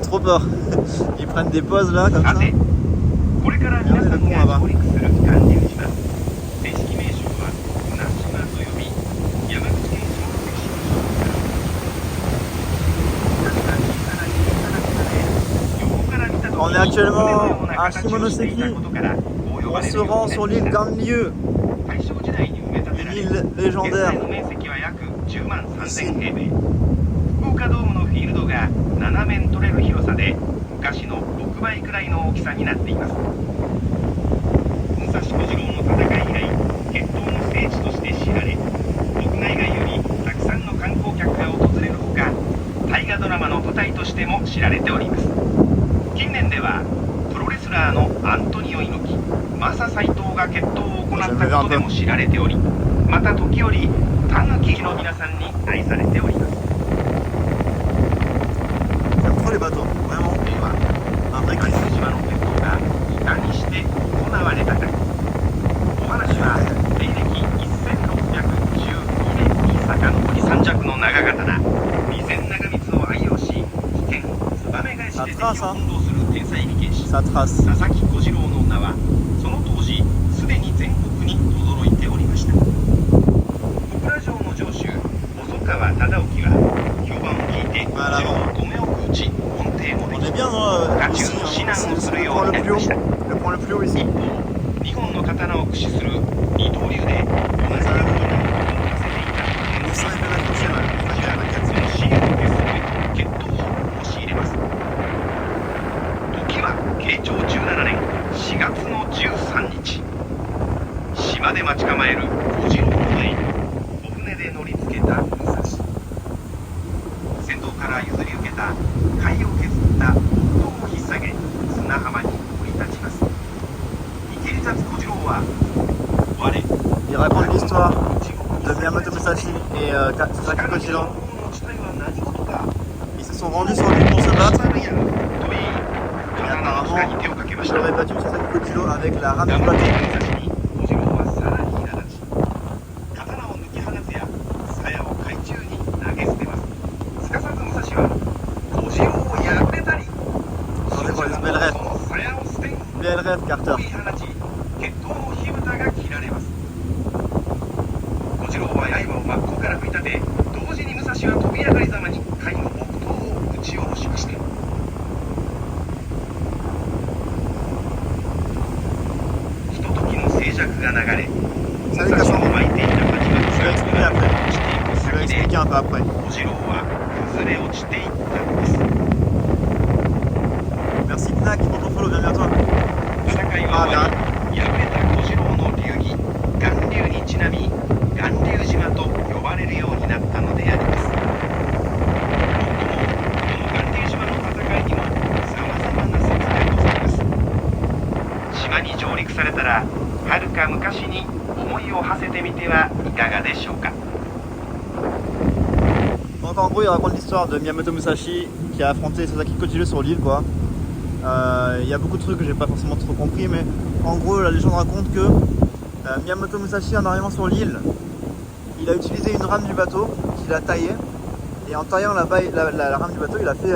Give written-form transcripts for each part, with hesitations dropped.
trop peur. Ils prennent des pauses là comme ça. Regardez le pont là-bas. On est actuellement à Shimonoseki. On se rend sur l'île Ganryu, une île légendaire. Ici. 福岡ドームのフィールドが7面取れる広さで昔の6倍くらいの大きさになっています。武蔵小次郎の戦い以来決闘の聖地として知られ、国内外よりたくさんの観光客が訪れるほか、大河ドラマの舞台としても知られております。近年ではプロレスラーのアントニオ猪木、マサ斎藤が決闘を行ったことでも知られており、また時折タヌキの皆さんに愛されております。Les bateaux, vraiment. Un vrai kiff. 島の鉄道がいかにして行われたか。お話は西暦1612年に遡り三尺の長刀備前長光を愛用し危険ツバメ返しで敵を翻弄する天才理系士佐々木小次郎の名はその当時すでに全国に轟いておりました。小倉城の城主細川忠興は評判を聞いて小次郎を留め置くうちOn est bien dans ici, hein. C'est le point le plus haut. Le point le plus haut ici. 2本の刀を駆使する二刀流で同じようにさせていたそのシールを消す決闘を押し入れます。時は慶長17年4月の13日、島で待ち構える小次郎の前にお船で乗り付けた武蔵、先頭から譲り受けた貝を削った木刀を引っ提げ砂浜に降り立ちます。生けり立つ小次郎は我 Il raconte l'histoire de Miyamoto Musashi et Sasaki Kojiro. Ils se sont rendus sur l'île pour se battre. Et apparemment, il aurait battu Sasaki Kojiro avec la rame du bateau. Belle rêve, Carter. 小次郎は刃を真っ向から振り立て、同時に武蔵は飛び上がりざまに貝の木刀を打ち下ろしました。ひとときの静寂が流れ、武蔵を巻いていた蜂が落ちていく先で小次郎は崩れ落ちていったのです。 Merci Knack pour ton follow, bienvenue à toi. 戦いは終わり、敗れた小次郎の流儀、巌流にちなみ巌流島と呼ばれるようになったのであります。もっとも、この巌流島の戦いにもさまざまな説がございます。島に上陸されたら、はるか昔に思いを馳せてみてはいかがでしょうか。 Donc en gros il raconte l'histoire de Miyamoto Musashi qui a affronté Sasaki Kojiro sur l'île quoi. Il y a beaucoup de trucs que j'ai pas forcément trop compris mais en gros la légende raconte que Miyamoto Musashi en arrivant sur l'île il a utilisé une rame du bateau qu'il a taillée et en taillant la rame du bateau il a fait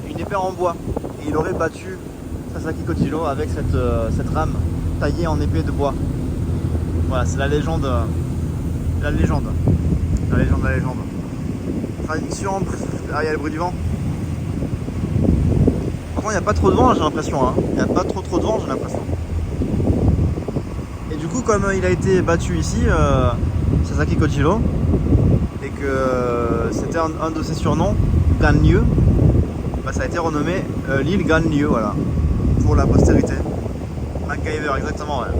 une épée en bois et il aurait battu Sasaki Kojiro avec cette rame taillée en épée de bois. Voilà c'est la légende. La légende. Traduction, ah, il y a le bruit du vent. Par contre, il n'y a pas trop de vent, j'ai l'impression. Hein. Il n'y a pas trop de vent, j'ai l'impression. Et du coup, comme il a été battu ici, Sasaki Kojiro, et que c'était un de ses surnoms, Ganryu, bah, ça a été renommé l'île Ganryu, voilà, pour la postérité. MacGyver, exactement, ouais.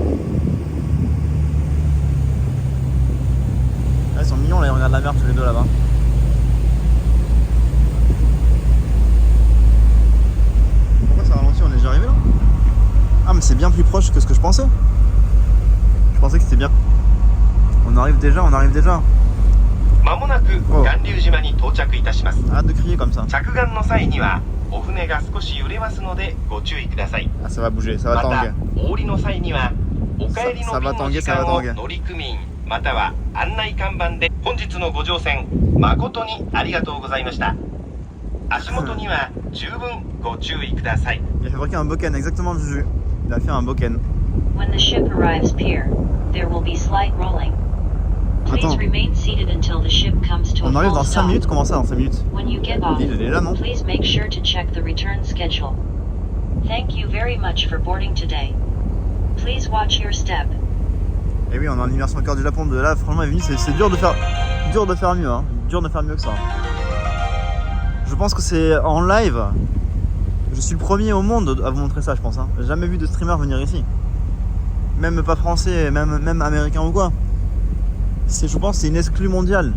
Là, ils sont mignons, là, ils regardent la mer tous les deux là-bas. On est déjà arrivé là? Ah mais c'est bien plus proche que ce que je pensais. Je pensais que c'était bien. On arrive déjà. まもなく巌流島に到着いたします。 Arrête de crier comme ça. 着岸の際にはお船が少し揺れますのでご注意ください。 Ah ça va bouger, ça va また tanguer. お降りの際にはお帰りの便の時間を乗組員または案内看板で本日のご乗船誠にありがとうございました。足元には十分ご注意ください。 Il a fabriqué un boken, exactement du jus. Il a fait un boken. When the ship arrives pier, there will be slight rolling. Please Attends. remain seated until the ship comes to a On arrive full dans 5 stop. minutes, comment ça dans 5 minutes? When you get off, L'île elle est là, non? please make sure to check the return schedule. Thank you very much for boarding today. Please watch your step. Et oui, on est en immersion au cœur du Japon. De là, franchement, Evelyne, c'est dur de faire mieux, hein. Dur de faire mieux que ça. Je pense que c'est en live. Je suis le premier au monde à vous montrer ça, je pense. Hein. J'ai jamais vu de streamer venir ici. Même pas français, même américain ou quoi. Je pense que c'est une exclue mondiale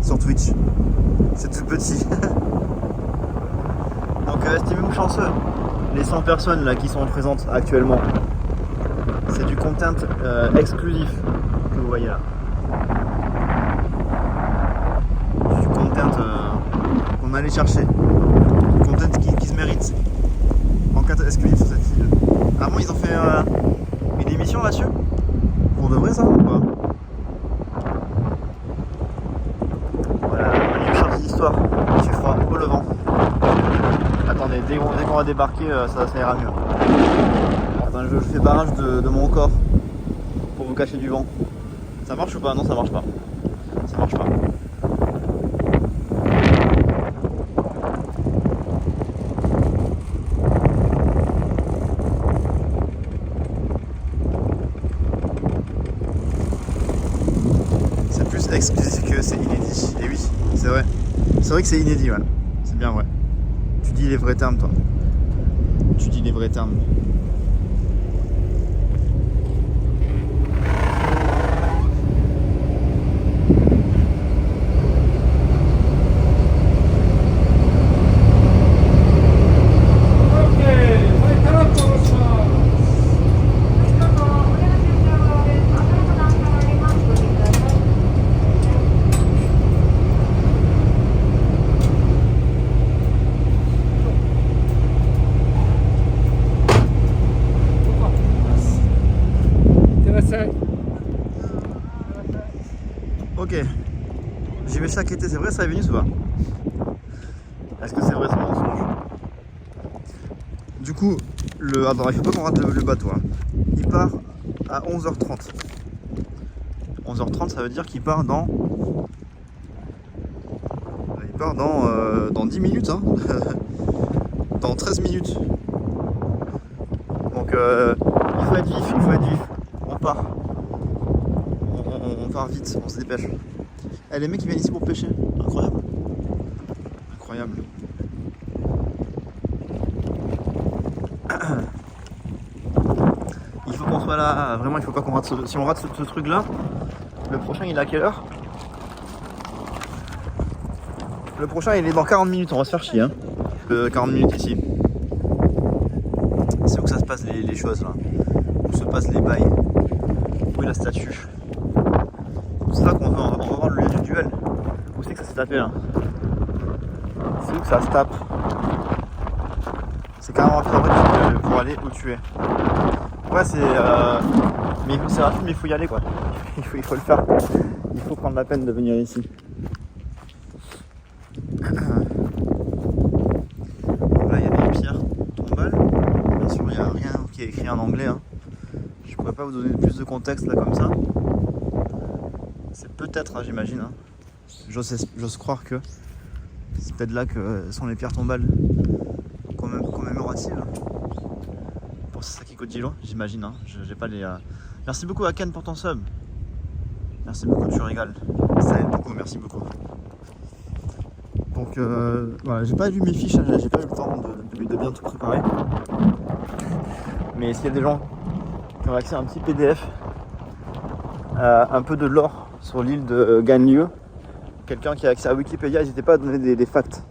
sur Twitch. C'est tout petit. Donc estimez-vous chanceux. Les 100 personnes là qui sont présentes actuellement. C'est du content exclusif que vous voyez là. Du content qu'on allait chercher. Du content qui se mérite. En cas exclusif sur cette île. Ah bon, ils ont fait une émission là-dessus? Pour de vrai ça ou pas? Voilà, on est chargé d'histoire. Il fait froid au levant. Attendez, dès qu'on va débarquer, ça ira mieux. Attends, je fais barrage de mon corps pour vous cacher du vent. Ça marche ou pas? Non, ça marche pas. Ça marche pas. C'est plus exclusif que c'est inédit. Et oui, c'est vrai. C'est vrai que c'est inédit, ouais. C'est bien vrai. Tu dis les vrais termes, toi. Tu dis les vrais termes. Ok, j'y vais chaque été, c'est vrai ça est venu ou pas? Est-ce que c'est vrai, c'est un mensonge? Du coup, attends, il faut pas qu'on rate le bateau. Hein. Il part à 11h30. 11h30, ça veut dire qu'il part dans... Il part dans 10 minutes, hein. Dans 13 minutes. Donc, il faut être vif, il faut être vif. On part. On part vite, on se dépêche. Eh, les mecs qui viennent ici pour pêcher, incroyable. Incroyable. Il faut qu'on soit là, vraiment il faut pas qu'on rate si on rate ce truc là, le prochain il est à quelle heure? Le prochain il est dans 40 minutes, on va se faire chier hein. 40 minutes ici. C'est où que ça se passe les choses là? Où se passent les bails? Où est la statue? C'est là qu'on va voir le lieu du duel. Où c'est que ça s'est tapé là? C'est où que ça se tape? C'est carrément fabriqué pour aller où tu es. Ouais c'est mais c'est rapide mais il faut y aller quoi. Il faut le faire. Il faut prendre la peine de venir ici. Là il y a des pierres tombales. Bien sûr il n'y a rien qui est écrit en anglais hein. Je pourrais pas vous donner plus de contexte là comme ça. C'est peut-être, hein, j'imagine, hein. J'ose croire que c'est peut-être là que sont les pierres tombales commémoratives pour Sasaki Kojiro, j'imagine. Hein. J'ai pas les. Merci beaucoup Aken pour ton sub. Merci beaucoup, tu régales. Ça aide beaucoup, merci beaucoup. Donc voilà, j'ai pas lu mes fiches, hein, j'ai pas eu le temps de bien tout préparer. Mais s'il y a des gens qui ont accès à un petit PDF, un peu de lore sur l'île de Ganlieu, quelqu'un qui a accès à Wikipédia, n'hésitez pas à donner des facts.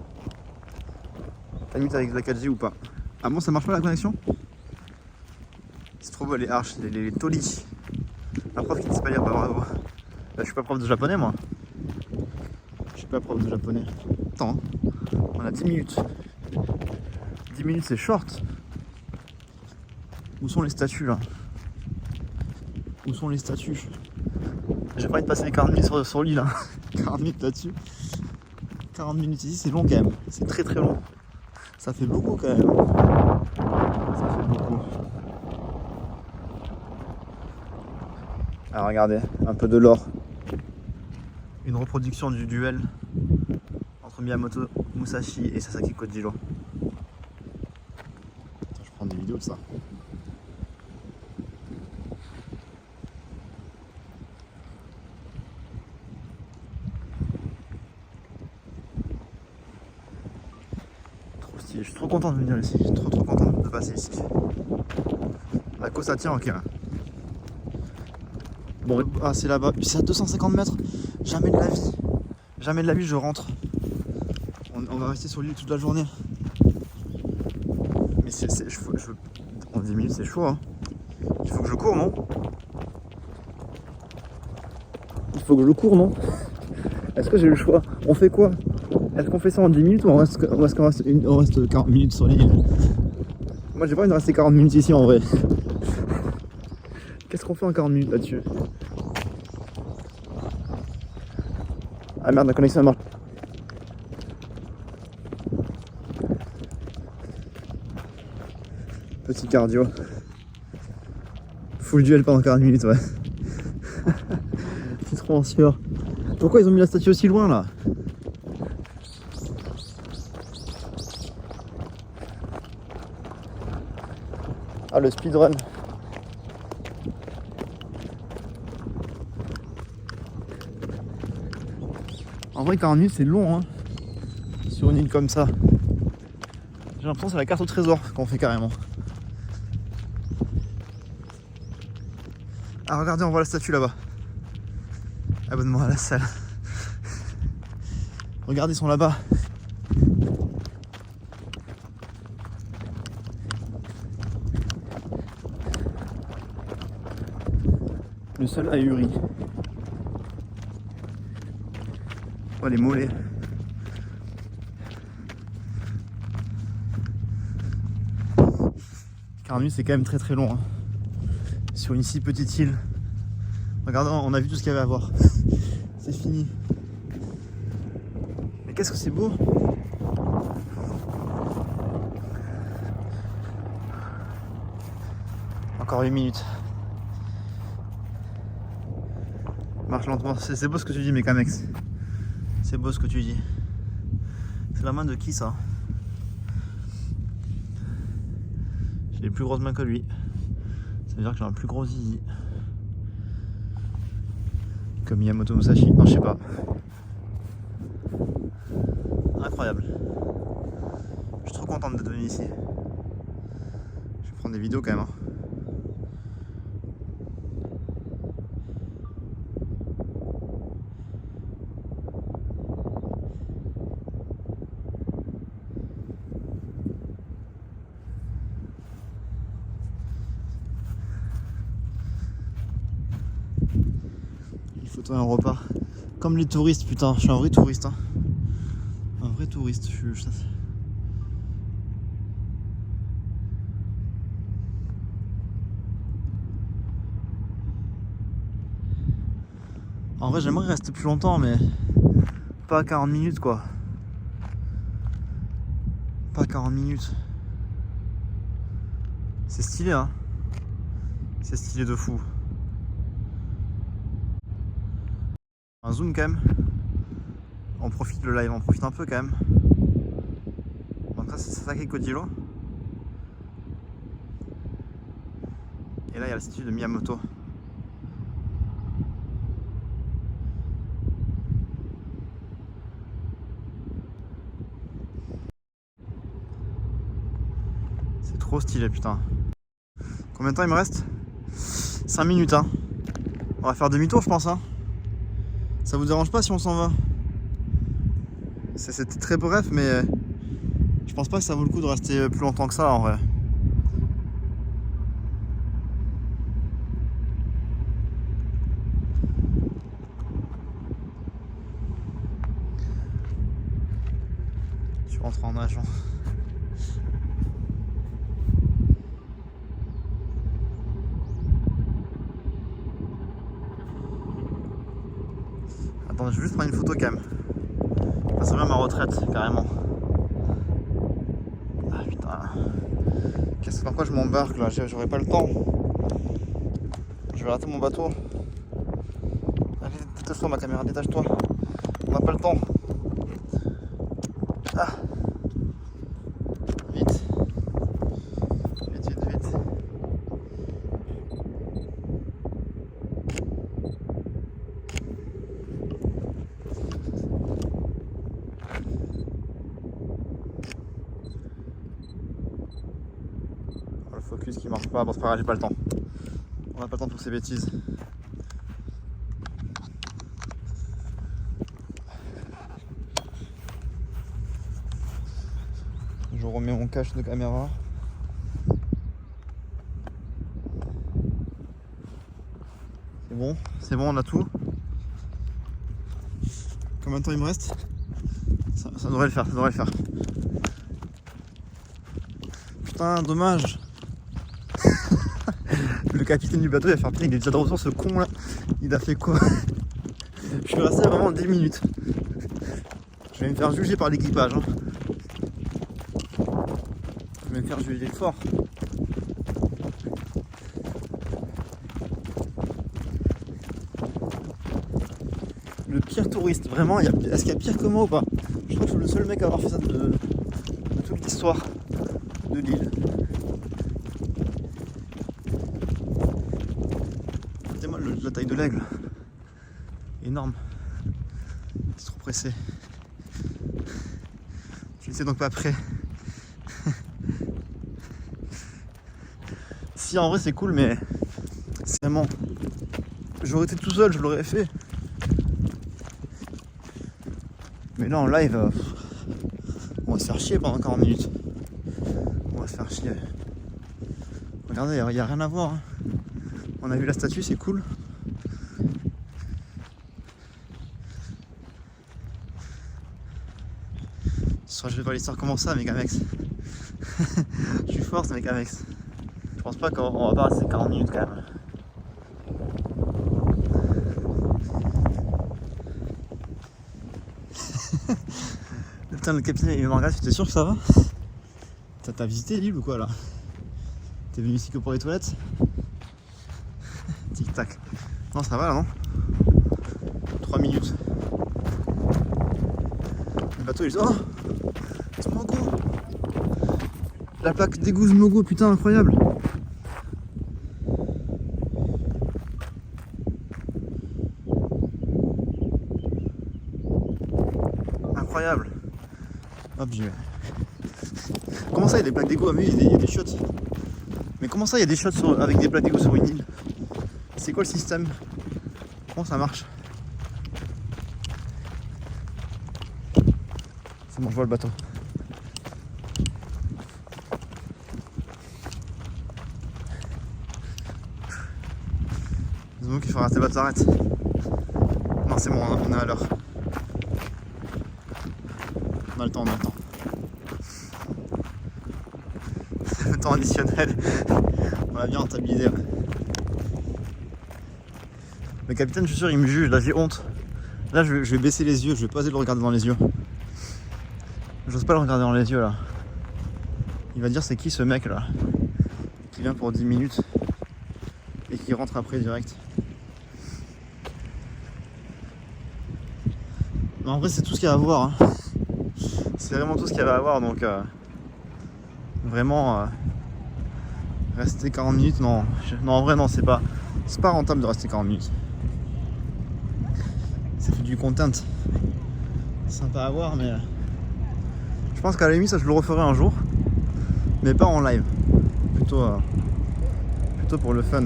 T'as mis avec la 4G ou pas? Ah bon, ça marche pas la connexion? C'est trop beau les arches, les tolis. Un prof qui ne sait pas lire, bah bravo. Bah, je suis pas prof de japonais moi. Je suis pas prof de japonais. Attends, on a 10 minutes. 10 minutes c'est short. Où sont les statues là? Où sont les statues? J'ai pas envie de passer les 40 minutes sur l'île, hein. 40 minutes là-dessus. 40 minutes ici, c'est long quand même. C'est très très long. Ça fait beaucoup quand même. Ça fait beaucoup. Alors regardez, un peu de lore. Une reproduction du duel entre Miyamoto Musashi et Sasaki Kojiro. Attends, je prends des vidéos de ça. Trop stylé, je suis trop content de venir ici. Je suis trop content de passer ici. La côte ça tient ok. Bon, ah, c'est là-bas, c'est à 250 mètres. Jamais de la vie je rentre. On va rester sur l'île toute la journée. Mais en 10 minutes c'est chaud hein. Il faut que je cours non? Il faut que je cours non? Est-ce que j'ai le choix? On fait quoi? Est-ce qu'on fait ça en 10 minutes ou on reste 40 minutes sur l'île? Moi j'ai pas envie de rester 40 minutes ici en vrai. Qu'est-ce qu'on fait en 40 minutes là-dessus? Ah merde, la connexion marche. Petit cardio. Full duel pendant 40 minutes, ouais. C'est trop sûr. Pourquoi ils ont mis la statue aussi loin là? Ah, le speedrun. En vrai 40 minutes c'est long hein, sur une île comme ça. J'ai l'impression que c'est la carte au trésor qu'on fait carrément. Ah regardez, on voit la statue là-bas. Abonnement à la salle. Regardez, ils sont là-bas. Le sol ahuri. Oh les mollets. Carnu c'est quand même très très long hein. Sur une si petite île. Regardez, on a vu tout ce qu'il y avait à voir. C'est fini. Mais qu'est-ce que c'est beau. Encore 8 minutes. Marche lentement. C'est beau ce que tu dis Mekamex. C'est beau ce que tu dis. C'est la main de qui ça? J'ai les plus grosses mains que lui. Ça veut dire que j'ai un plus gros zizi. Comme Miyamoto Musashi. Non, je sais pas. Incroyable. Je suis trop contente d'être venu ici. Je vais prendre des vidéos quand même. Hein. Un repas comme les touristes, putain, je suis un vrai touriste hein. Un vrai touriste, En vrai j'aimerais rester plus longtemps mais pas 40 minutes quoi. Pas 40 minutes. C'est stylé hein. C'est stylé de fou. Un zoom quand même. On profite le live, on profite un peu quand même. Donc ça c'est Sasaki Kojiro. Et là il y a la statue de Miyamoto. C'est trop stylé putain. Combien de temps il me reste? 5 minutes hein. On va faire demi-tour je pense hein. Ça vous dérange pas si on s'en va? C'était très bref mais je pense pas que ça vaut le coup de rester plus longtemps que ça en vrai. Je rentre en nageant. Attends, je vais juste prendre une photo quand même. Ça serait bien ma retraite, carrément. Ah putain. Qu'est-ce que dans quoi je m'embarque là? J'aurai pas le temps. Je vais rater mon bateau. Allez, détache-toi ma caméra, détache-toi. On n'a pas le temps. Ah. Vite. Vite, vite, vite. Oh, le focus qui marche pas, bon c'est pas grave, j'ai pas le temps. On n'a pas le temps de toutes ces bêtises. Je remets mon cache de caméra. C'est bon, on a tout. Combien de temps il me reste? Ça devrait le faire, ça devrait le faire. Putain, dommage. Le capitaine du bateau il va faire putain, il est déjà de retour ce con là. Il a fait quoi? Je suis resté vraiment 10 minutes. Je vais me faire juger par l'équipage. Hein. Je vais me faire juger fort. Le pire touriste, vraiment, est-ce qu'il y a pire que moi ou pas? Je crois que je suis le seul mec à avoir fait ça de toute l'histoire de l'île. Regardez-moi la taille de l'aigle. Énorme. C'est trop pressé. Je n'étais donc pas prêt. Si en vrai c'est cool mais c'est vraiment... J'aurais été tout seul, je l'aurais fait. Mais là en live, on va se faire chier pendant 40 minutes. On va se faire chier. Regardez, il n'y a rien à voir. Hein. On a vu la statue, c'est cool. Je vais voir l'histoire comment ça, Megamex. Je suis fort, ce Megamex. Je pense pas qu'on va pas rester 40 minutes quand même. Putain, le capitaine il me regarde, t'es sûr que ça va? T'as visité l'île ou quoi là? T'es venu ici que pour les toilettes? Tic tac. Non, ça va là, non? 3 minutes. Le bateau il est... Oh! Smogo! La plaque d'égout Smogo, putain, incroyable! Incroyable! Hop, j'y vais. Comment ça, il y a des plaques d'égout? Ah, mais il y a des chiottes. Mais comment ça, il y a des chiottes avec des plaques d'égout sur une île? C'est quoi le système? Comment ça marche? C'est bon, je vois le bateau. C'est bon qu'il faut arrêter le bateau, arrête. Non, c'est bon, on est à l'heure. On a le temps, on a le temps. Le temps additionnel. On a bien rentabilisé. Ouais. Le capitaine, je suis sûr, il me juge. Là, j'ai honte. Là, je vais baisser les yeux. Je vais pas oser le regarder dans les yeux. J'ose pas le regarder dans les yeux, là. Il va dire, c'est qui ce mec, là? Qui vient pour 10 minutes. Et qui rentre après direct. Mais en vrai, c'est tout ce qu'il y a à voir. Hein. C'est vraiment tout ce qu'il y avait à voir. Donc, vraiment, rester 40 minutes, non. Non, en vrai, non, c'est pas rentable de rester 40 minutes. Ça fait du content. Sympa à voir, mais je pense qu'à la limite, ça, je le referai un jour. Mais pas en live. Plutôt pour le fun.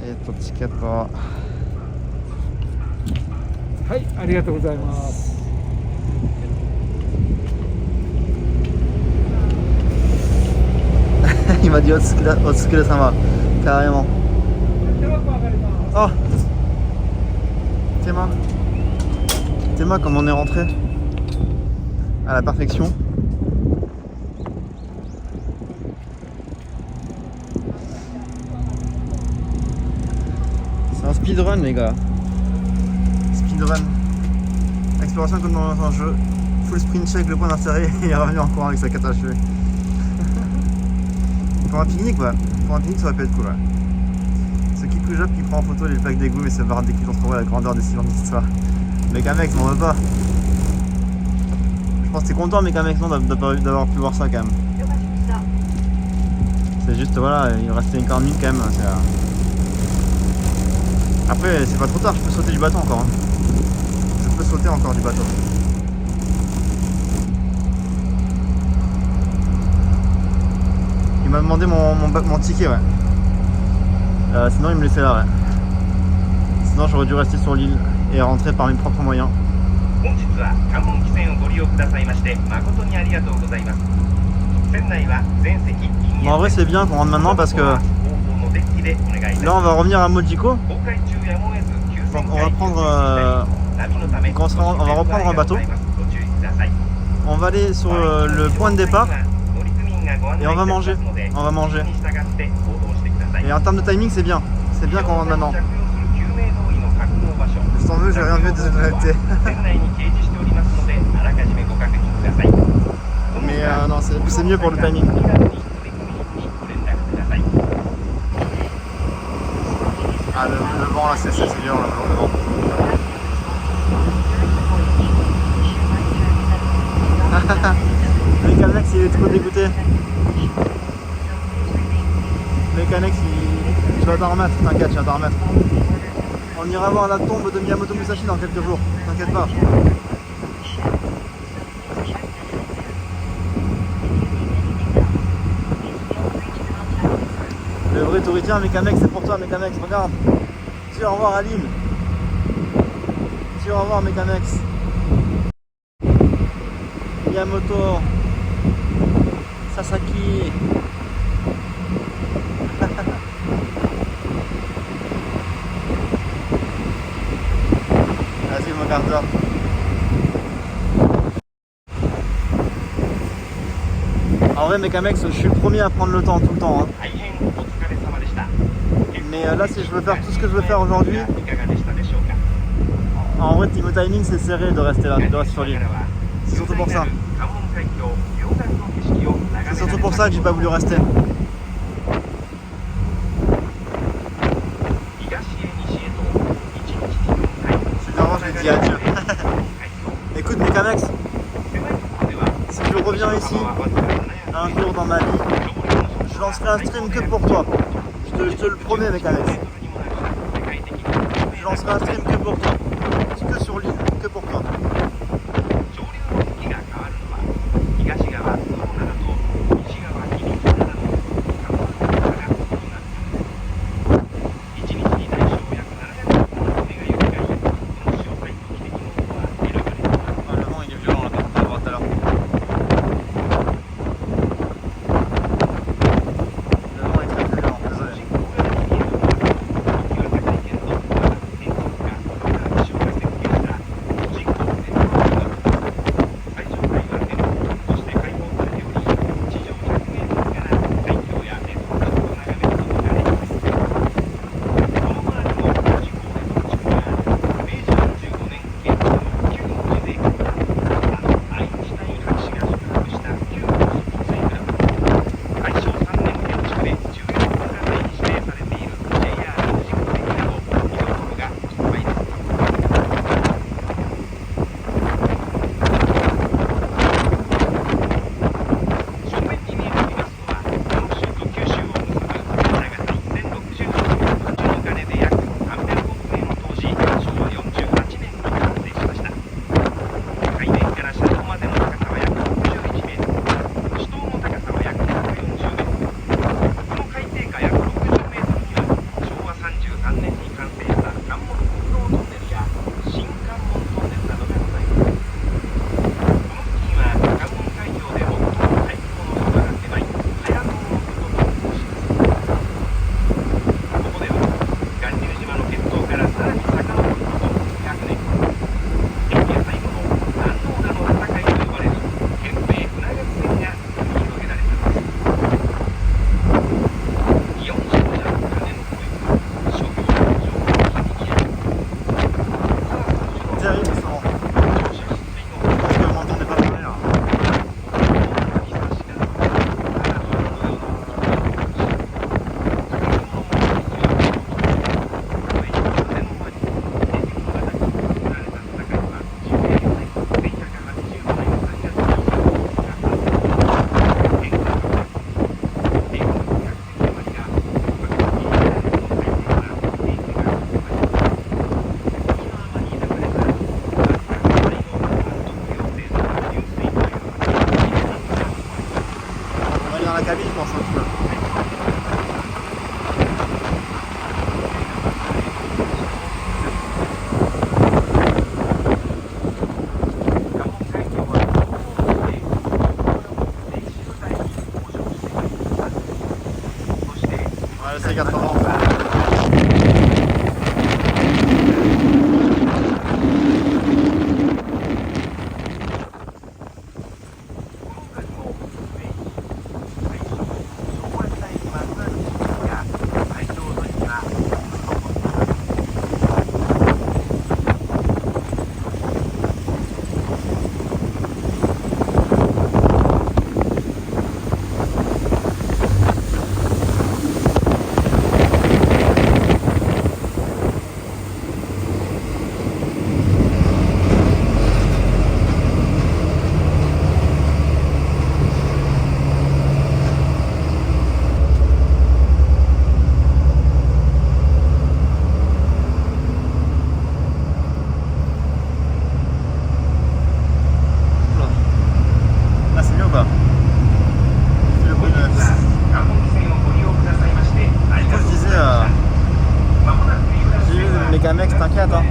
Et ton ticket pour... はい、ありがとうございます。Il m'a dit Otsukure sama, carrément. Oh, Théma, comme on est rentré à la perfection. C'est un speedrun, les gars. speedrun. Exploration comme dans un jeu. Full sprint check, le point d'inséré et il est revenu en courant avec sa carte à cheveux. Pour un pique-nique, ouais. Pour un pique-nique, ça aurait pu être cool, ouais. Ce Kikujop qui prend en photo les plaques d'égout, mais c'est barre dès qu'ils ont trouvé la grandeur des cylindres d'histoire. Megamex, m'en veut pas. Je pense que t'es content, Megamex, non, d'avoir pu voir ça quand même. C'est juste, voilà, il restait une 40 minutes quand même. Après, c'est pas trop tard, je peux sauter du bateau encore. Hein. Je peux sauter encore du bateau. Il m'a demandé mon ticket, ouais. Sinon, il me laissait là, ouais. Sinon, j'aurais dû rester sur l'île et rentrer par mes propres moyens. Bon, en vrai, c'est bien qu'on rentre maintenant parce que là, on va revenir à Mojiko. Donc, on va prendre. On va reprendre un bateau. On va aller sur le point de départ et on va manger. On va manger. Et en termes de timing, c'est bien. C'est bien qu'on rentre maintenant. Je t'en veux, j'ai rien vu de cette réalité. Mais non, c'est mieux pour le timing. Ah, le vent là, c'est violent, le vent. Mekanex, il est trop dégoûté. Mekanex, tu vas t'en remettre, t'inquiète, tu vas t'en remettre. On ira voir la tombe de Miyamoto Musashi dans quelques jours, t'inquiète pas. Le vrai touritien, Mekanex, c'est pour toi, Mekanex, regarde. Dis au revoir à l'île. Dis au revoir, Mekanex. Miyamoto Sasaki. Vas-y, mon gardien. En vrai, Mekamex, je suis le premier à prendre le temps tout le temps. Hein. Mais là, si je veux faire tout ce que je veux faire aujourd'hui, en vrai, niveau timing, c'est serré de rester là, de rester sur l'île. C'est surtout pour ça. C'est surtout pour ça que j'ai pas voulu rester. Finalement, je lui dis adieu. Écoute, Mekamex, si je reviens ici un jour dans ma vie, je lancerai un stream que pour toi. Je te le promets, Mekamex. Je lancerai un stream que pour toi. Que sur l'île, que pour toi. C80. Mécanex, t'inquiète, hein.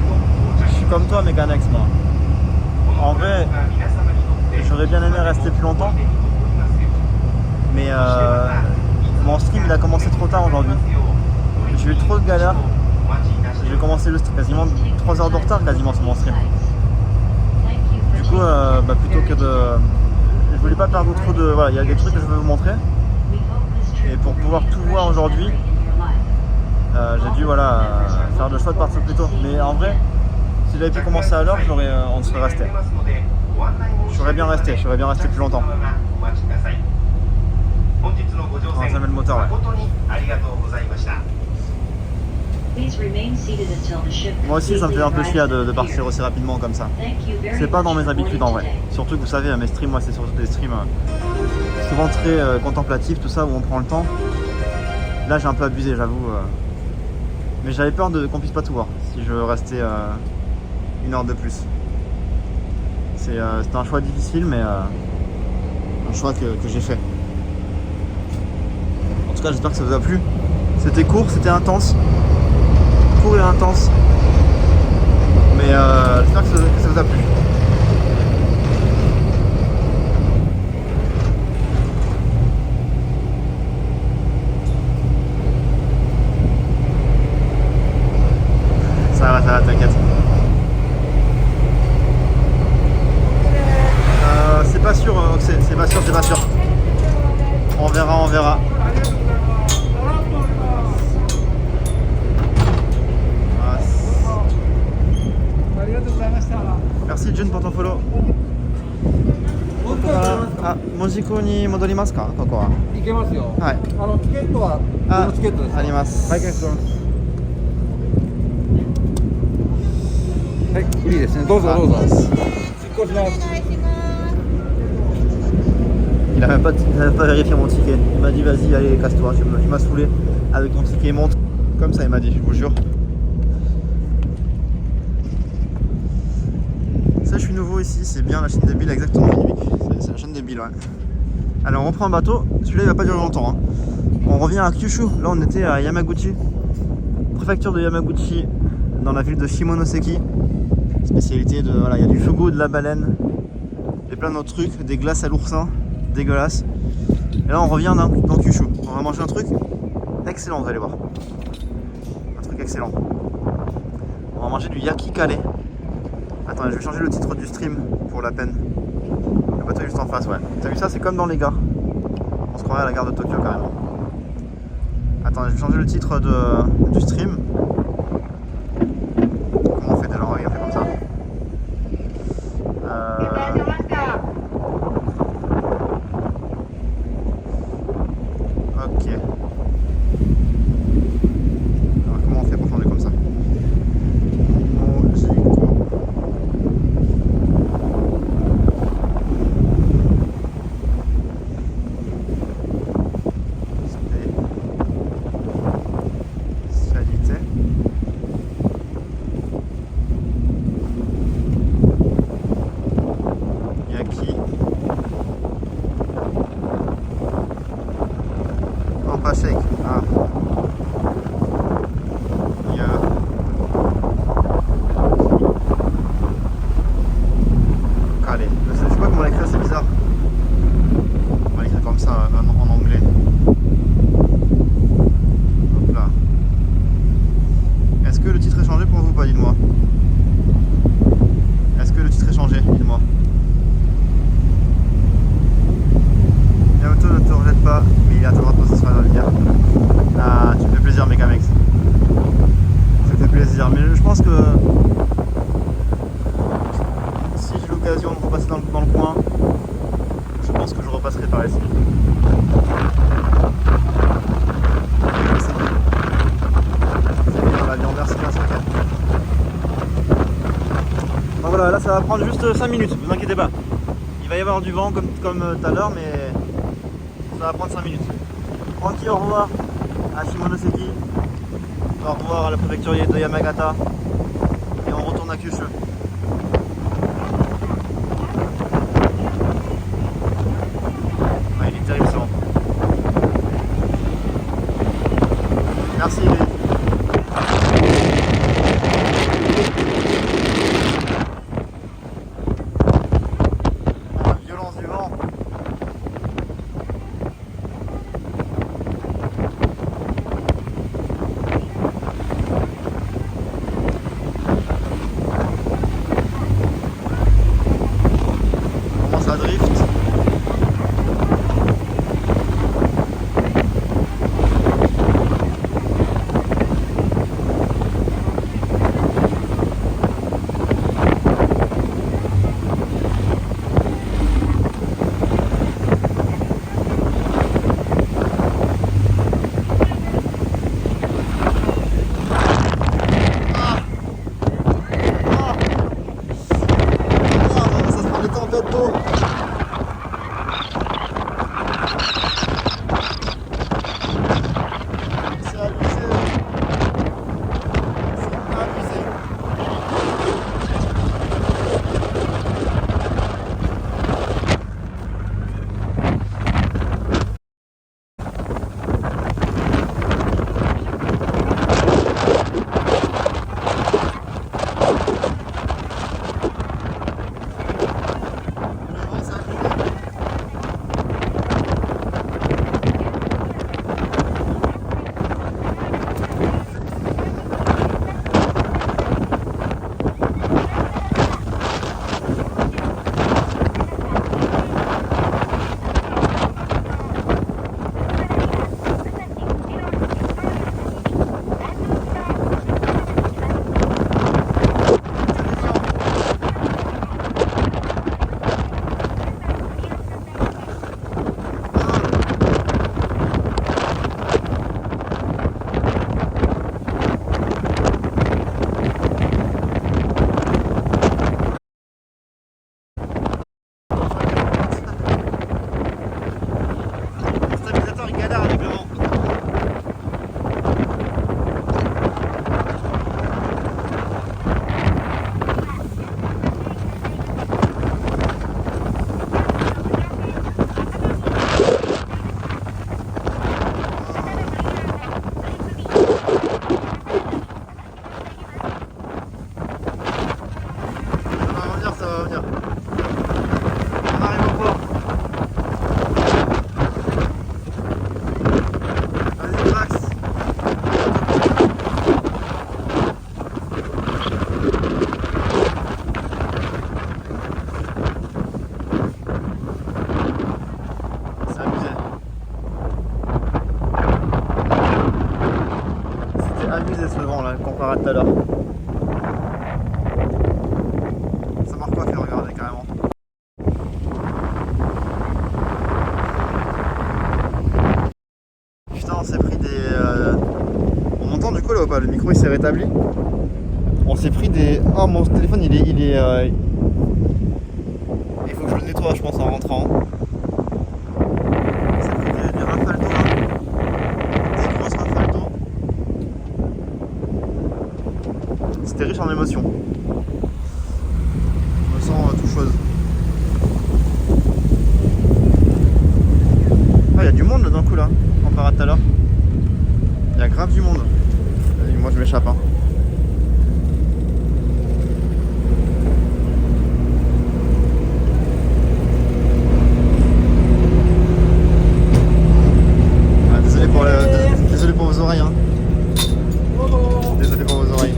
Je suis comme toi, Mécanex, moi. En vrai, j'aurais bien aimé rester plus longtemps, mais mon stream il a commencé trop tard aujourd'hui. J'ai eu trop de galères. J'ai commencé le stream quasiment 3 heures de retard quasiment sur mon stream. Du coup, plutôt que de... Je voulais pas perdre trop de... Voilà, il y a des trucs que je veux vous montrer. Et pour pouvoir tout voir aujourd'hui, j'ai dû faire le choix de partir plus tôt. Mais en vrai, si j'avais pu commencer à l'heure, on serait resté. J'aurais bien resté plus longtemps. On va jamais le moteur, ouais. Moi aussi, ça me fait un peu chier de partir aussi rapidement comme ça. C'est pas dans mes habitudes en vrai. Surtout que vous savez, mes streams, moi, c'est surtout des streams souvent très contemplatifs, tout ça, où on prend le temps. Là, j'ai un peu abusé, j'avoue. Mais j'avais peur qu'on puisse pas tout voir si je restais 1 heure de plus. C'était un choix difficile, mais un choix que j'ai fait. En tout cas, j'espère que ça vous a plu. C'était court, c'était intense. Court et intense. Mais j'espère que ça vous a plu. Ça va, t'inquiète. C'est pas sûr, c'est pas sûr. On verra. Merci Jun pour ton follow. Mojiko ni modorimasu ka? Koko wa. 行けますよ。はい。チケットはこのチケットですか。あります。拝見しております。はい、フリーですね。どうぞ。出航します。Il n'avait pas vérifié mon ticket. Il m'a dit vas-y, allez, casse-toi. Tu m'as saoulé avec ton ticket, monte. Comme ça, il m'a dit, je vous jure. Ça, je suis nouveau ici, c'est bien la chaîne des Billes, exactement. C'est la chaîne des Billes, ouais. Alors, on reprend un bateau. Celui-là, il va pas durer longtemps. Hein. On revient à Kyushu. Là, on était à Yamaguchi, préfecture de Yamaguchi, dans la ville de Shimonoseki. Spécialité de. Voilà, il y a du fugu, de la baleine, et plein d'autres trucs, des glaces à l'oursin. Dégueulasse. Et là on revient dans Kyushu. On va manger un truc excellent, vous allez voir. Un truc excellent. On va manger du yakikale. Attendez, je vais changer le titre du stream pour la peine. Le bateau est juste en face, ouais. T'as vu ça? C'est comme dans les gares. On se croirait à la gare de Tokyo carrément. Attendez, je vais changer le titre du stream. Comment on fait déjà? On fait comme ça. Ok. Alors comment on fait pour changer comme ça? Mojiko. Spécialité. Mais je pense que si j'ai l'occasion de repasser dans le coin, je pense que je repasserai par ici. Bon voilà, là ça va prendre juste 5 minutes, vous inquiétez pas. Il va y avoir du vent comme tout à l'heure, mais ça va prendre 5 minutes. Tranquille, au revoir à Shimonoseki, au revoir à la préfecture de Yamagata, et on retourne à Kyushu. Ah, il est terrible ce vent. Merci. La violence du vent. Comment ça drift. Abusé ce vent là comparé à tout à l'heure. Ça m'a recoiffé, regardez carrément. Putain, on s'est pris des. On m'entend du coup là ou pas? Le micro il s'est rétabli. On s'est pris des. Oh, mon téléphone il est. Il faut que je le nettoie, je pense, en rentrant. On s'est pris des rafales d'eau là. Des grosses rafales d'eau. C'était riche en émotions. Je me sens tout chose. Ah, il y a du monde là d'un coup là, comparé à tout à l'heure. Il y a grave du monde. Et moi je m'échappe. Hein. Ah, désolé pour vos oreilles. Hein. Désolé pour vos oreilles.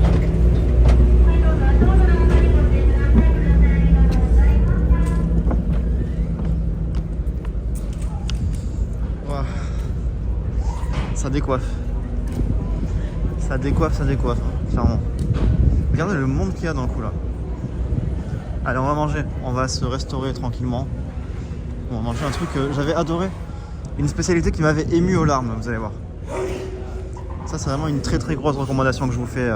Ça décoiffe. Ça décoiffe, clairement. Regardez le monde qu'il y a dans le coup là. Allez, on va manger. On va se restaurer tranquillement. On va manger un truc que j'avais adoré. Une spécialité qui m'avait ému aux larmes, vous allez voir. Ça, c'est vraiment une très très grosse recommandation que je vous fais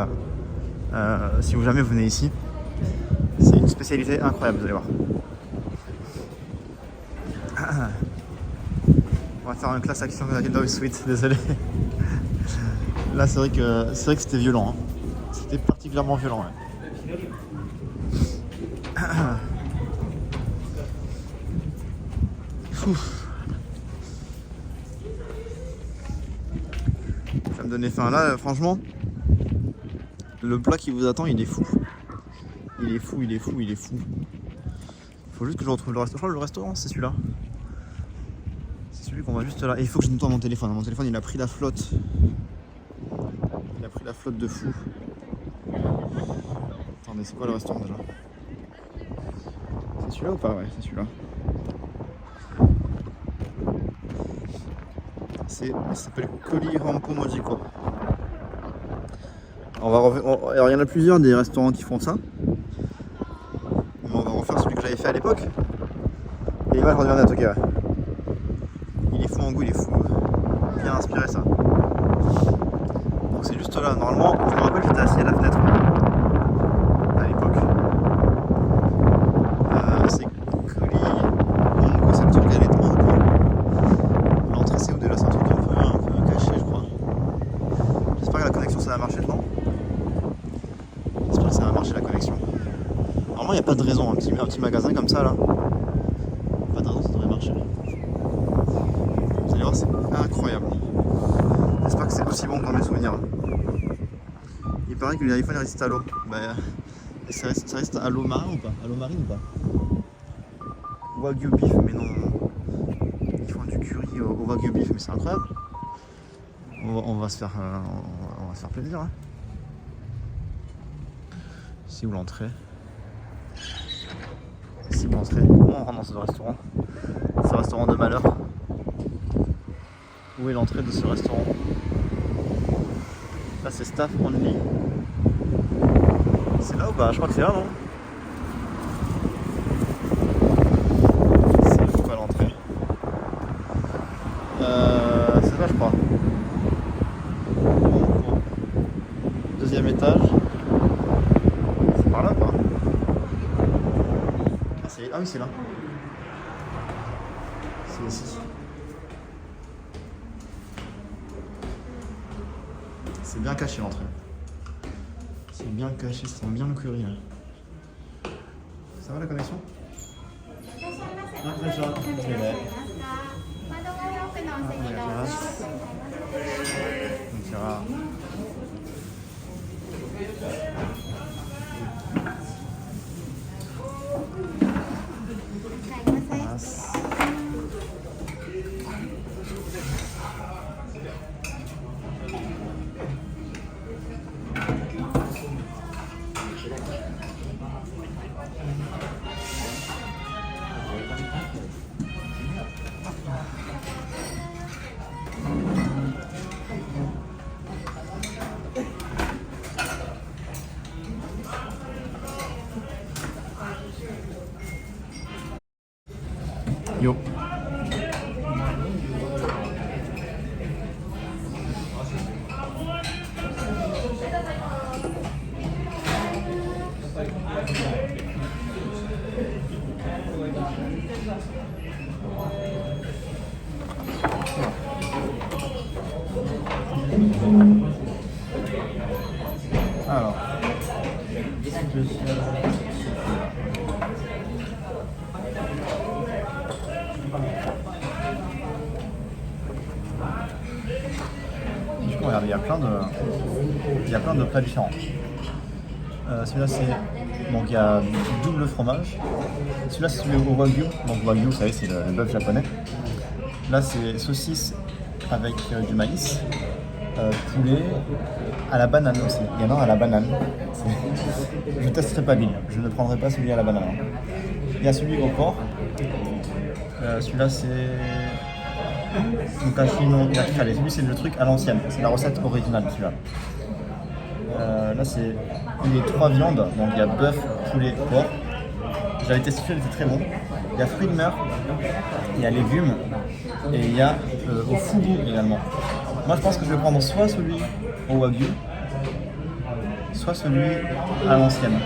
si vous jamais venez ici. C'est une spécialité incroyable, vous allez voir. On va faire une classe action Windows Suite, désolé. Là, c'est vrai que c'était violent. Hein. C'était particulièrement violent. Ouais. Ça va me donner faim. Là, franchement, le plat qui vous attend, il est fou. Il est fou. Faut juste que je retrouve le restaurant. Je crois que le restaurant, c'est celui-là. C'est celui qu'on va juste là. Et il faut que je nettoie mon téléphone. Mon téléphone, il a pris la flotte. Il a pris la flotte de fou. Attendez, c'est quoi le restaurant déjà? C'est celui-là ou pas? Ouais, c'est celui-là. Ça s'appelle Koli Rampo Mojiko. Alors il y en a plusieurs des restaurants qui font ça. Mais on va refaire celui que j'avais fait à l'époque. Et l'image revient à Tokyo. Il est fou en goût, il est fou. Bien inspiré ça. Donc c'est juste là. Normalement, je me rappelle que j'étais assis à la fenêtre à l'époque. C'est Koli Rampo, c'est le truc à l'étrange. L'entrée c'est où déjà? C'est un truc un peu caché je crois. J'espère que la connexion ça va marcher dedans. J'espère que ça va marcher la connexion. Normalement il n'y a pas de raison, un petit magasin comme ça là. Pas de raison ça devrait marcher. Vous allez voir c'est incroyable. J'espère que c'est aussi bon que dans mes souvenirs. Il paraît que l'iPhone résiste à l'eau. Bah, ça résiste à l'eau marine ou pas? À l'eau marine ou pas? Wagyu beef mais non. Ils font du curry au wagyu beef mais c'est incroyable. On va se faire plaisir. Hein. C'est où l'entrée? C'est où l'entrée? Comment on rentre dans ce restaurant? Ce restaurant de malheur. Où est l'entrée de ce restaurant? Là c'est staff only. C'est là ou pas? Je crois que c'est là non? C'est quoi l'entrée? C'est là je crois. Deuxième étage. C'est par là ou pas? Ah oui c'est là. C'est ici. C'est bien caché l'entrée. C'est bien caché, ça sent bien le curry là. Ça va la connexion? Ah, déjà, je l'ai. Yo. Alors, du coup, regardez, il y a plein de plats différents. Celui-là, c'est donc il y a double fromage. Celui-là, c'est celui au wagyu. Donc wagyu, vous savez, c'est le bœuf japonais. Là, c'est saucisse avec du maïs, poulet à la banane aussi. Il y en a un à la banane. Je testerai pas Bill. Je ne prendrai pas celui à la banane. Il y a celui au porc. Celui-là, c'est Mukashi no yakikare. Celui, c'est le truc à l'ancienne. C'est la recette originale, celui-là. Là, c'est les 3 viandes. Donc, il y a bœuf, poulet, porc. J'avais testé celui-là, il était très bon. Il y a fruits de mer, il y a légumes et il y a au fugu également. Moi, je pense que je vais prendre soit celui au wagyu, soit celui à l'ancienne.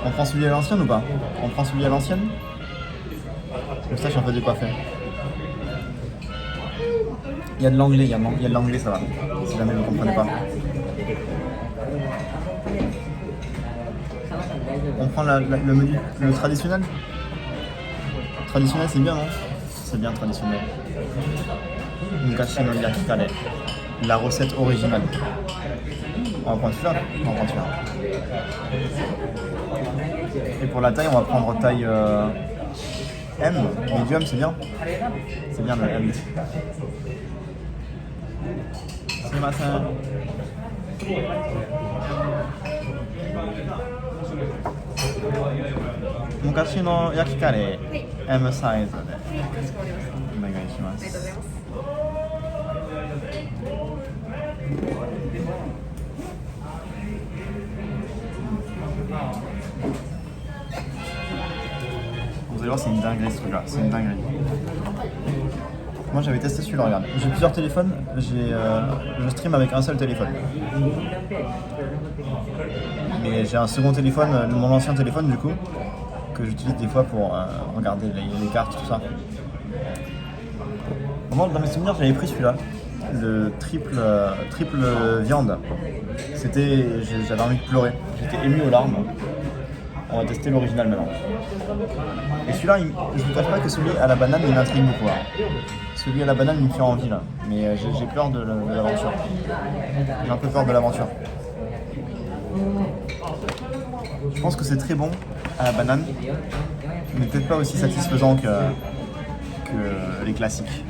On prend celui à l'ancienne ou pas? On prend celui à l'ancienne? Comme ça, je suis un peu décoiffé. Il y a de l'anglais également. Il y a de l'anglais, ça va. Si jamais vous ne comprenez pas. On prend le menu, le traditionnel. Traditionnel, c'est bien, non? C'est bien traditionnel. Mukashi no yakikare. La recette originale. On va prendre celui-là. On va prendre celui-là. Et pour la taille, on va prendre taille M. Medium, c'est bien. C'est bien le M. Sumimasen. Mukashi no yakikare M サイズでお願いします。Vous allez voir, c'est une dinguerie ce truc-là, c'est une dinguerie. Moi j'avais testé celui-là, regarde. J'ai plusieurs téléphones, je stream avec un seul téléphone. Mais j'ai un second téléphone, mon ancien téléphone du coup, que j'utilise des fois pour regarder les cartes, tout ça. Moi, dans mes souvenirs, j'avais pris celui-là, le triple viande. J'avais envie de pleurer, j'étais ému aux larmes. On va tester l'original maintenant. Et celui-là, je ne vous cache pas que celui à la banane, il m'intrigue beaucoup. Celui à la banane, il me fait envie là. Mais j'ai peur de l'aventure. J'ai un peu peur de l'aventure. Je pense que c'est très bon à la banane, mais peut-être pas aussi satisfaisant que les classiques.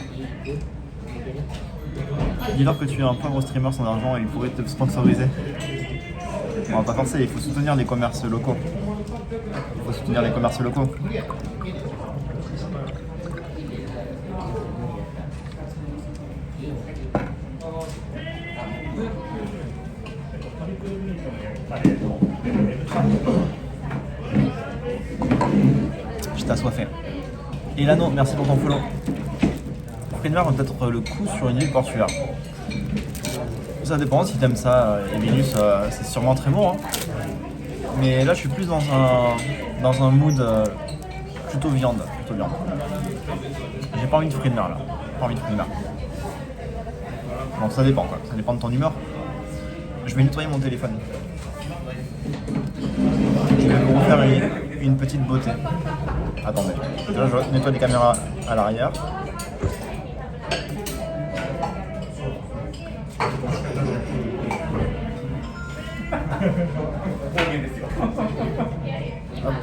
Dis-leur que tu es un peu gros streamer sans argent et il pourrait te sponsoriser. On va pas forcer, il faut soutenir les commerces locaux. Il faut soutenir les commerces locaux. Je t'ai assoiffé. Et Lano, merci pour ton follow. Fruits de mer, peut-être le coup sur une île portuaire. Ça dépend si t'aimes ça. Et Vénus, c'est sûrement très bon. Hein. Mais là, je suis plus dans un mood plutôt viande. J'ai pas envie de fruits de mer là. Pas envie de fruits de mer. Donc ça dépend quoi. Ça dépend de ton humeur. Je vais nettoyer mon téléphone. Je vais vous faire une petite beauté. Attendez. Là, je nettoie les caméras à l'arrière. Hop.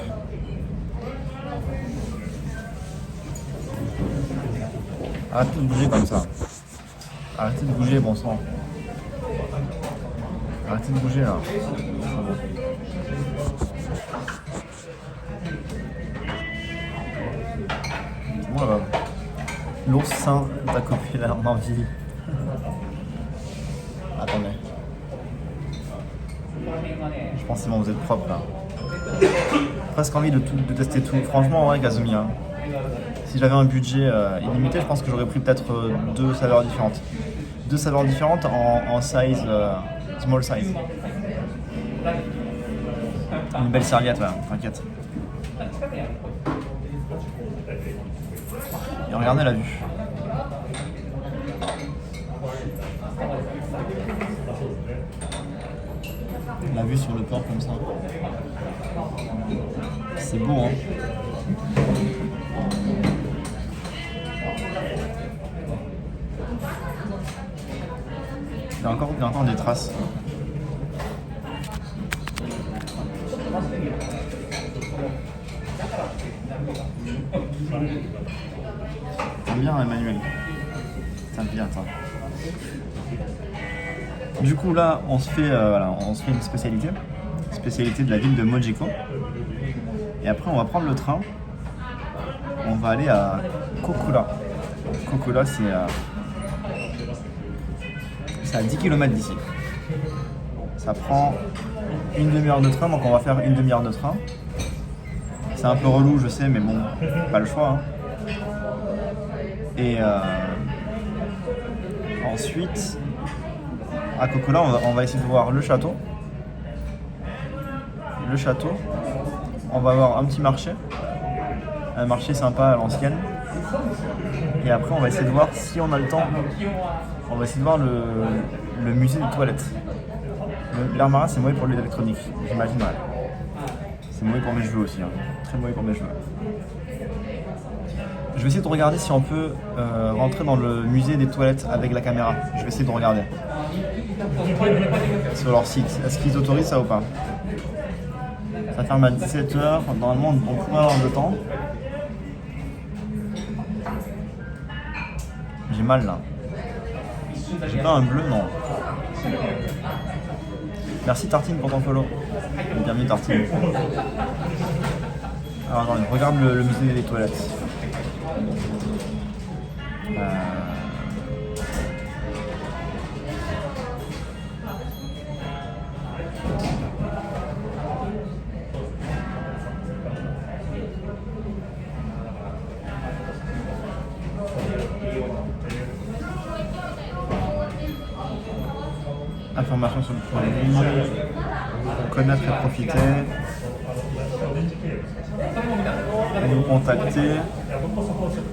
Arrêtez de bouger comme ça. Arrêtez de bouger, bon sang. Arrêtez de bouger là. Voilà. L'oursin t'a copié la envie. Attendez. Je pense que c'est bon, vous êtes propre là. Presque envie de tester tout. Franchement, ouais, Kazumi. Hein. Si j'avais un budget illimité, je pense que j'aurais pris peut-être 2 saveurs différentes. 2 saveurs différentes en size, small size. Une belle serviette, ouais, t'inquiète. Et regardez la vue. La vue sur le port comme ça. C'est beau, hein. Il y a encore des traces. T'aimes bien Emmanuel? T'aimes bien ça. Du coup là on se fait une spécialité de la ville de Mojiko. Et après on va prendre le train. On va aller à Kokura. Kokura c'est c'est à 10 km d'ici. Ça prend une demi-heure de train, donc on va faire une demi-heure de train. C'est un peu relou, je sais, mais bon, pas le choix. Hein. Et ensuite, à Kokkola, on va essayer de voir le château. Le château. On va avoir un petit marché. Un marché sympa à l'ancienne. Et après, on va essayer de voir si on a le temps. On va essayer de voir le musée des toilettes. L'art marin, c'est mauvais pour l'électronique, j'imagine. Ouais. C'est mauvais pour mes cheveux aussi. Hein. Très mauvais pour mes cheveux. Je vais essayer de regarder si on peut rentrer dans le musée des toilettes avec la caméra. Je vais essayer de regarder. Sur leur site. Est-ce qu'ils autorisent ça ou pas? Ça ferme à 17h. Normalement, on pourrait avoir le temps. J'ai mal là. J'ai pas un bleu, non. Merci Tartine pour ton follow. Bienvenue Tartine. Alors attendez, regarde le musée des toilettes. Informations sur le produit, connaître et profiter, nous contacter.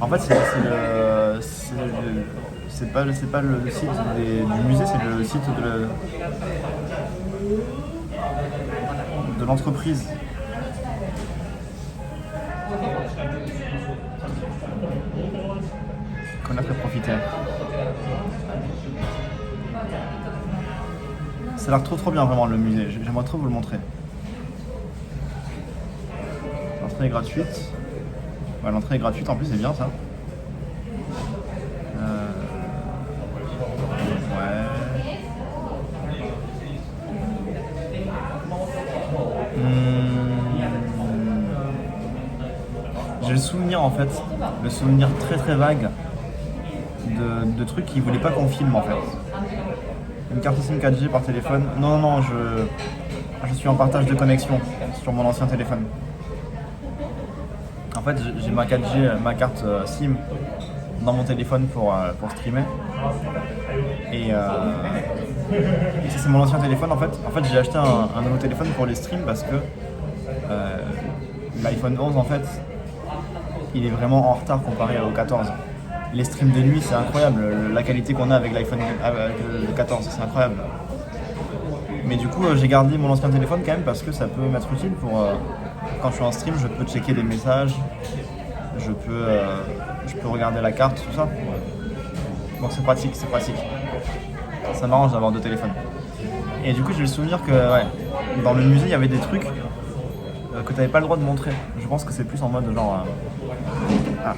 En fait, c'est pas le site du musée, c'est le site de l'entreprise. Connaître et profiter. Ça a l'air trop bien vraiment le musée, j'aimerais trop vous le montrer. L'entrée est gratuite. Ouais, l'entrée est gratuite en plus, c'est bien ça. Ouais. J'ai le souvenir en fait, le souvenir très vague de trucs qu'ils voulaient pas qu'on filme en fait. Une carte SIM 4G par téléphone. Non, je suis en partage de connexion sur mon ancien téléphone. En fait, j'ai ma 4G, ma carte SIM dans mon téléphone pour streamer. Et ça, c'est mon ancien téléphone en fait. En fait, j'ai acheté un nouveau téléphone pour les streams parce que l'iPhone 11 en fait, il est vraiment en retard comparé au 14. Les streams de nuit, c'est incroyable, la qualité qu'on a avec l'iPhone avec le 14, c'est incroyable. Mais du coup, j'ai gardé mon ancien téléphone quand même parce que ça peut m'être utile pour quand je suis en stream, je peux checker des messages, je peux regarder la carte, tout ça. Donc c'est pratique. Ça m'arrange d'avoir deux téléphones. Et du coup, j'ai le souvenir que ouais, dans le musée, il y avait des trucs que tu n'avais pas le droit de montrer. Je pense que c'est plus en mode genre... Ah.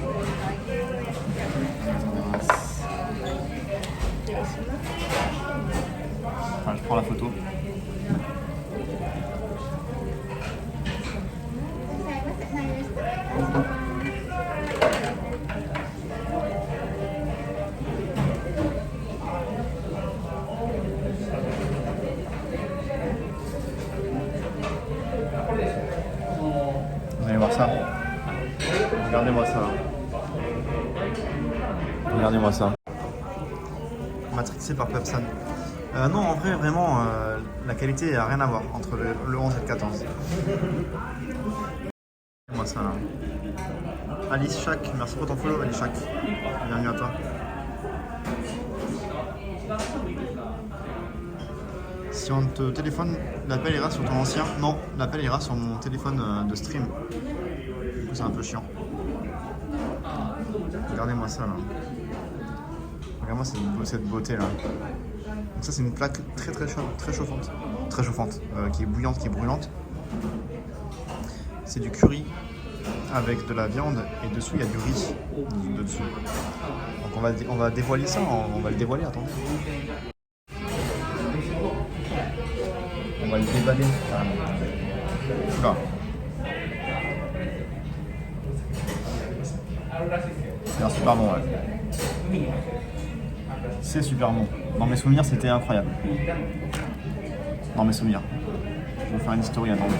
Enfin, je prends la photo. Vous allez voir ça. Regardez-moi ça. Regardez-moi ça. Matrixé par Pepsan. Non, en vrai, vraiment, la qualité n'a rien à voir entre le 11 et le 14. Moi ça là. Alice Chak, merci pour ton follow, Alice Chak. Bienvenue à toi. Si on te téléphone, l'appel ira sur ton ancien. Non, l'appel ira sur mon téléphone de stream. Du coup, c'est un peu chiant. Regardez-moi ça là. Regardez-moi cette beauté là. Donc ça c'est une plaque très chauffante, qui est bouillante, qui est brûlante. C'est du curry avec de la viande et dessous il y a du riz dessus. Donc on va dévoiler ça, on va le dévoiler, attendez. On va le déballer carrément. Oula. C'est un super bon, ouais. C'est super bon. Dans mes souvenirs, c'était incroyable. Dans mes souvenirs. Je vais vous faire une story, attendez.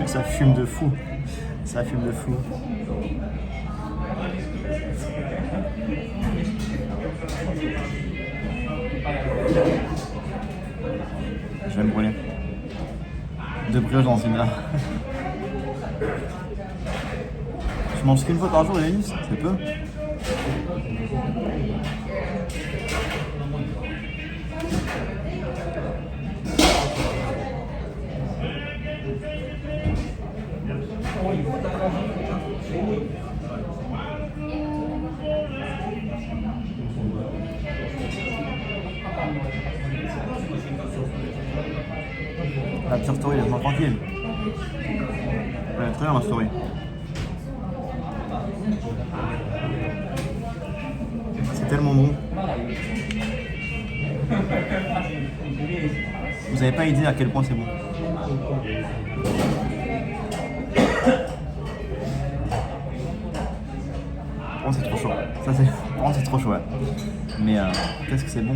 Ça fume de fou. Ça fume de fou. Je vais me brûler. 2 brioches dans une heure. Je mange qu'une fois par jour, Lévis, c'est peu. La pire story, laisse-moi tranquille. Ouais, très bien ma story. C'est tellement bon. Vous n'avez pas idée à quel point c'est bon. Oh, c'est trop chaud. Ça c'est. Oh, c'est trop chaud, ouais. Mais qu'est-ce que c'est bon.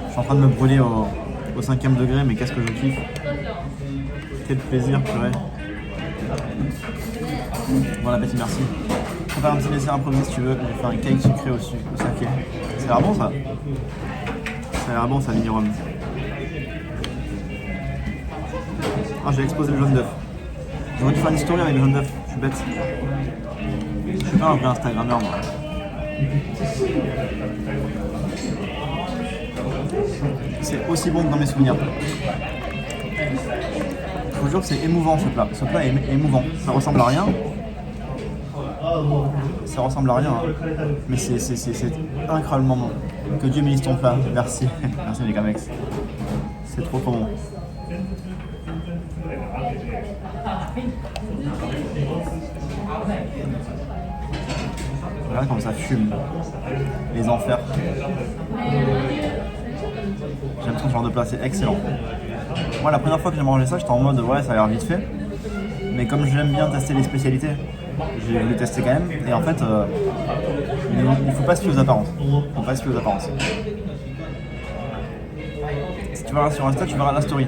Je suis en train de me brûler au 5e degré, mais qu'est-ce que je kiffe. Quel plaisir, purée. Bon appétit, merci. Je vais faire un petit dessert improvisé si tu veux. J'ai fait un cake sucré au saké. Ça a l'air bon ça. Ça a l'air bon ça, mini rhum. Ah, j'ai explosé le jaune d'œuf. J'aurais dû faire une story avec le jaune d'œuf. Je suis bête. Je suis pas un vrai Instagrammeur moi. C'est aussi bon que dans mes souvenirs. Je vous jure que c'est émouvant ce plat. Ce plat est émouvant. Ça ressemble à rien. Ça ressemble à rien. Hein. Mais c'est incroyablement bon. Que Dieu bénisse ton plat. Merci. Merci les Camex. C'est trop bon. Regarde comme ça fume. Les enfers. J'aime trop ce genre de plat, c'est excellent. Moi, la première fois que j'ai mangé ça, j'étais en mode ouais, ça a l'air vite fait. Mais comme j'aime bien tester les spécialités, j'ai voulu tester quand même. Et en fait, il faut pas se fier aux apparences. Il faut pas se fier aux apparences. Si tu vas sur Insta, tu verras la story.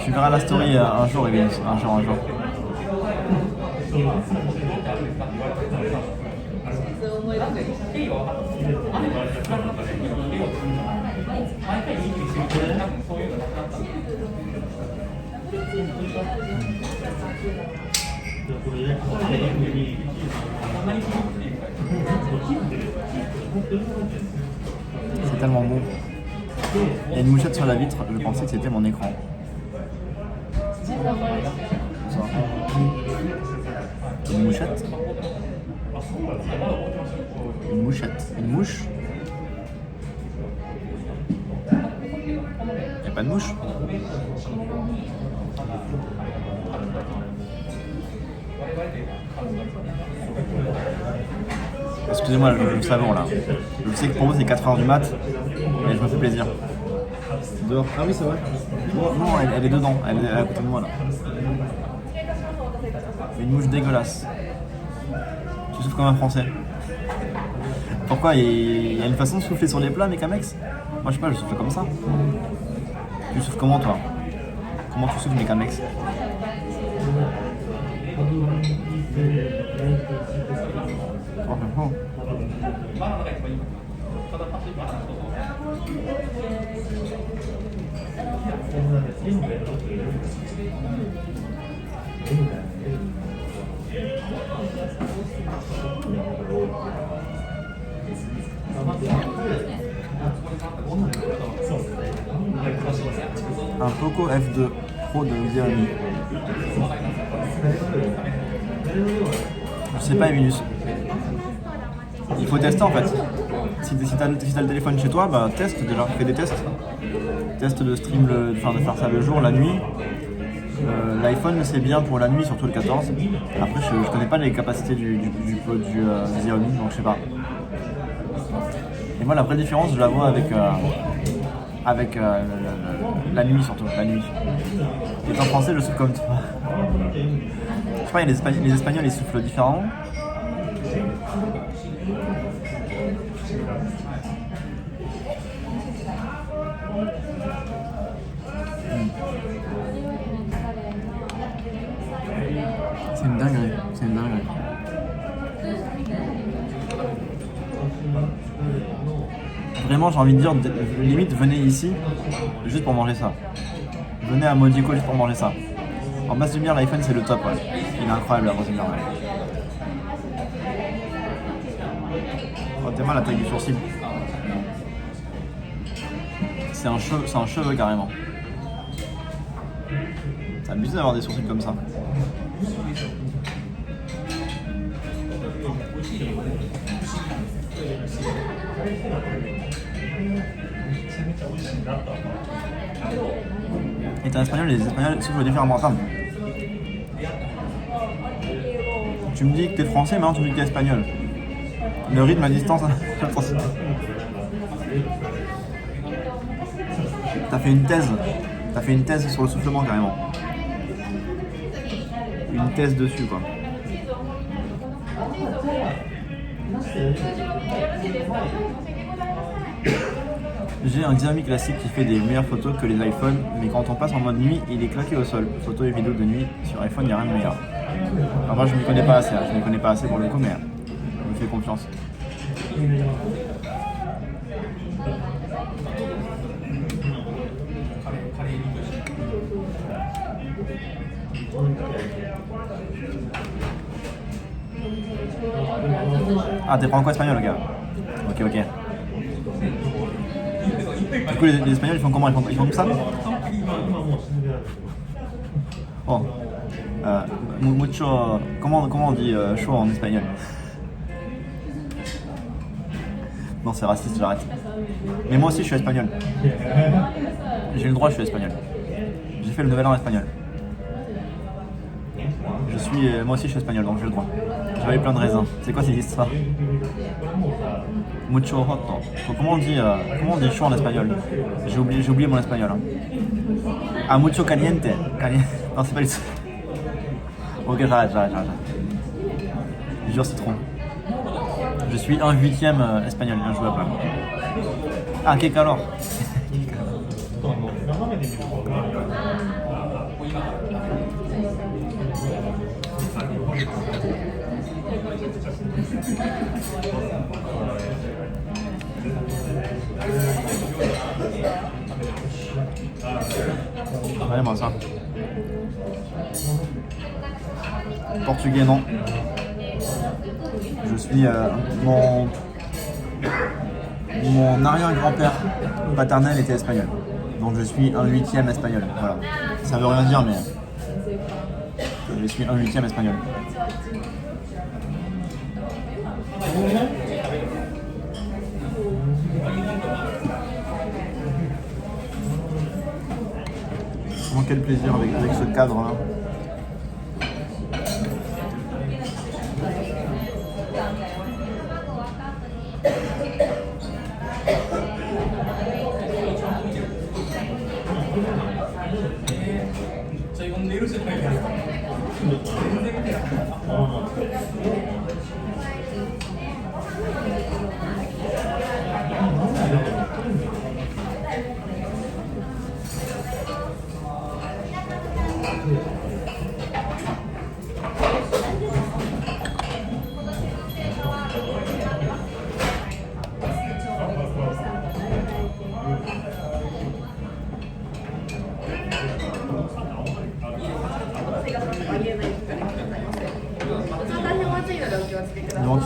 Tu verras la story un jour, Evelyn. Un jour. C'est tellement bon. Il y a une mouchette sur la vitre, je pensais que c'était mon écran. Ça. Une mouchette. Une mouchette. Une mouche. Il n'y a pas de mouche. Excusez-moi, je me savon là. Je sais que pour vous c'est 4h du mat, mais je me fais plaisir. Dehors. Ah oui, c'est vrai. Non, elle est dedans, elle est à côté de moi là. Une mouche dégueulasse. Tu souffles comme un Français. Pourquoi il y a une façon de souffler sur les plats, Mekamex? Moi je sais pas, je souffle comme ça. Tu souffles comment toi? Comment tu souffles, Mekamex? Un Poco F2 Pro de Xiaomi. Je sais pas, Emilius. Il faut tester en fait. Si t'as le téléphone chez toi, bah teste déjà, fais des tests. Test de stream, de faire ça le jour, la nuit. L'iPhone c'est bien pour la nuit, surtout le 14. Après je connais pas les capacités du Xiaomi, donc je sais pas. Et moi la vraie différence je la vois avec la nuit surtout, la nuit. Et en français je souffle comme toi. Je sais pas, les Espagnols ils soufflent différemment. C'est une dinguerie, c'est une dinguerie. Vraiment, j'ai envie de dire, limite, venez ici juste pour manger ça. Venez à Modico juste pour manger ça. En base de lumière, l'iPhone c'est le top, ouais. Il est incroyable la base de lumière, ouais. Oh, t'es mal la taille du sourcil. C'est un cheveu carrément. C'est abusé d'avoir des sourcils comme ça. Et t'es espagnol, les Espagnols soufflent différemment. Attends. Tu me dis que t'es français, maintenant tu me dis que t'es espagnol. Le rythme à distance, T'as fait une thèse sur le soufflement carrément. Une thèse dessus quoi. J'ai un Xiaomi classique qui fait des meilleures photos que les iPhones, mais quand on passe en mode nuit, il est claqué au sol. Photos et vidéos de nuit, sur iPhone, il n'y a rien de meilleur. Alors moi je ne m'y connais pas assez, je ne m'y connais pas assez pour le coup, mais je me fais confiance. Ah, t'es franco-espagnol, gars. Ok. Du coup, les Espagnols, ils font comment? Ils font comme ça? Oh. Mucho... Comment on dit chaud en espagnol? Non, c'est raciste, j'arrête. Mais moi aussi, je suis espagnol. J'ai le droit, je suis espagnol. J'ai fait le nouvel an espagnol. Moi aussi, je suis espagnol, donc j'ai le droit. J'avais plein de raisins. C'est quoi ces histoires? Mucho hot. Comment on dit chaud en espagnol? J'ai oublié mon espagnol. Hein. Ah, mucho caliente. Non, c'est pas du tout. Ok, j'arrête. Jure citron. Je suis 1/8 espagnol, bien joué à plat. Ah, que calor. Regardez-moi ça. Portugais, non. Je suis mon arrière-grand-père paternel était espagnol. Donc je suis 1/8 espagnol. Voilà. Ça veut rien dire, mais je suis 1/8 espagnol. Vraiment quel plaisir avec ce cadre là.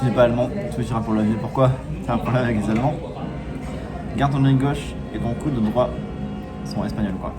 tu n'es pas allemand, tu iras pour la ville. Pourquoi t'as un problème avec les Allemands? Garde ton œil gauche et ton coude droit sont espagnols quoi.